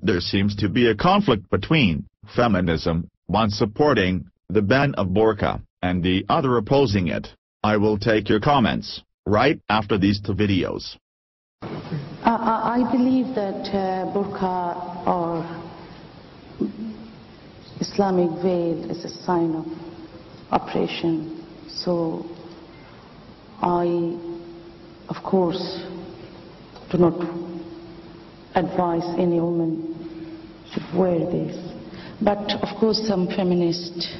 There seems to be a conflict between feminism, one supporting the ban of burqa, and the other opposing it. I will take your comments right after these two videos. I believe that burqa or Islamic veil is a sign of oppression. So I, of course, do not advise any woman should wear this. But of course some feminists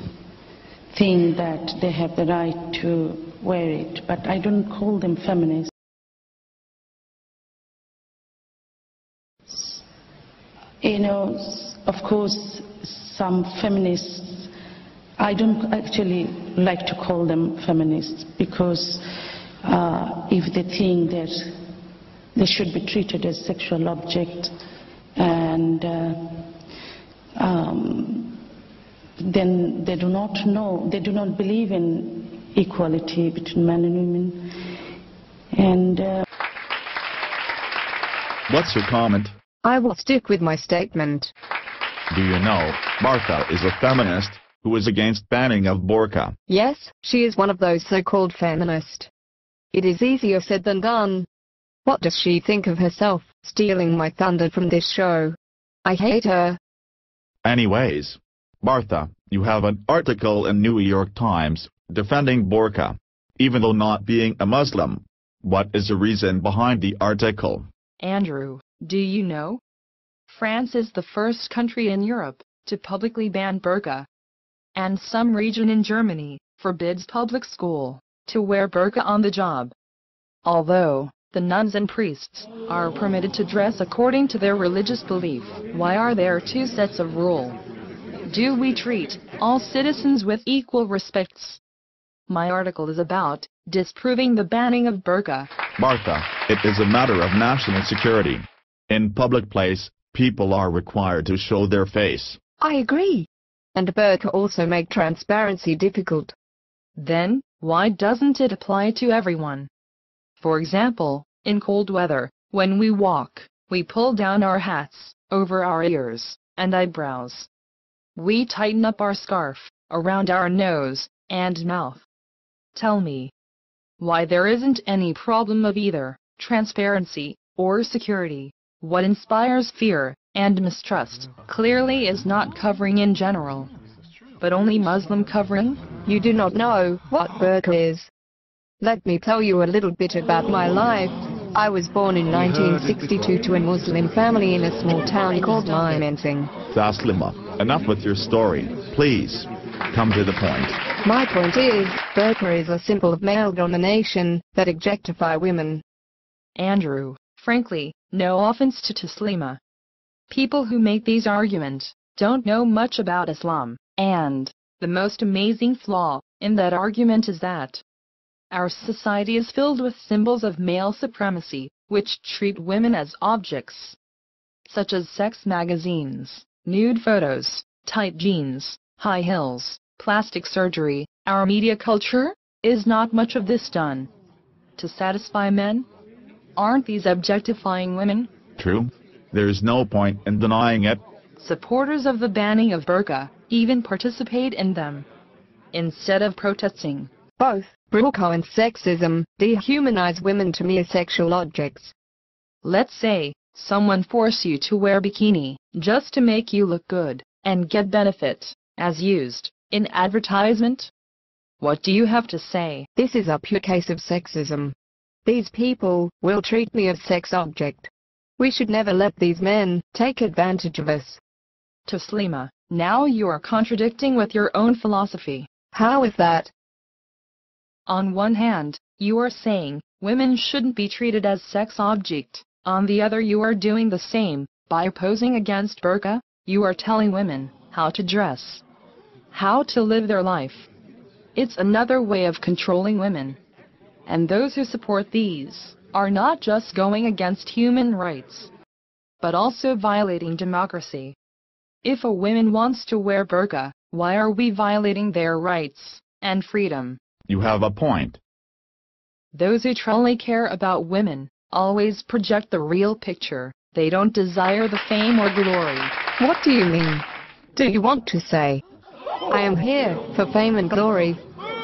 think that they have the right to wear it, but I don't call them feminists. You know, of course some feminists, I don't actually like to call them feminists, because if they think that they should be treated as sexual object, and then they do not believe in equality between men and women. And what's your comment? I will stick with my statement. Do you know, Burkha is a feminist who is against banning of burqa? Yes, she is one of those so-called feminists. It is easier said than done. What does she think of herself, stealing my thunder from this show? I hate her. Anyways, Burkha, you have an article in New York Times defending burqa, even though not being a Muslim. What is the reason behind the article? Andrew, do you know? France is the first country in Europe to publicly ban burqa. And some region in Germany forbids public school to wear burqa on the job. Although the nuns and priests are permitted to dress according to their religious belief, why are there two sets of rules? Do we treat all citizens with equal respects? My article is about disproving the banning of burqa. Burkha, it is a matter of national security. In public place, people are required to show their face. I agree. And burqa also make transparency difficult. Then, why doesn't it apply to everyone? For example, in cold weather, when we walk, we pull down our hats over our ears and eyebrows. We tighten up our scarf around our nose and mouth. Tell me, why there isn't any problem of either transparency or security? What inspires fear and mistrust clearly is not covering in general, but only Muslim covering. You do not know what burqa is. Let me tell you a little bit about my life. I was born in 1962 to a Muslim family in a small town called Mymensing. Taslima, enough with your story, please. Come to the point. My point is, burqa is a symbol of male domination that objectify women. Andrew, frankly, no offense to Taslima. People who make these arguments don't know much about Islam, and the most amazing flaw in that argument is that our society is filled with symbols of male supremacy, which treat women as objects, such as sex magazines, nude photos, tight jeans, high heels, plastic surgery. Our media culture is not much of this done to satisfy men. Aren't these objectifying women? True. There is no point in denying it. Supporters of the banning of burqa even participate in them, instead of protesting. Both burqa and sexism dehumanize women to mere sexual objects. Let's say someone force you to wear bikini just to make you look good and get benefit, as used in advertisement. What do you have to say? This is a pure case of sexism. These people will treat me as sex object. We should never let these men take advantage of us. Taslima, now you are contradicting with your own philosophy. How is that? On one hand, you are saying women shouldn't be treated as sex object. On the other, you are doing the same. By opposing against burqa, you are telling women how to dress, how to live their life. It's another way of controlling women. And those who support these are not just going against human rights, but also violating democracy. If a woman wants to wear burqa, why are we violating their rights and freedom? You have a point. Those who truly care about women always project the real picture. They don't desire the fame or glory. What do you mean? Do you want to say, I am here for fame and glory?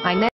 I never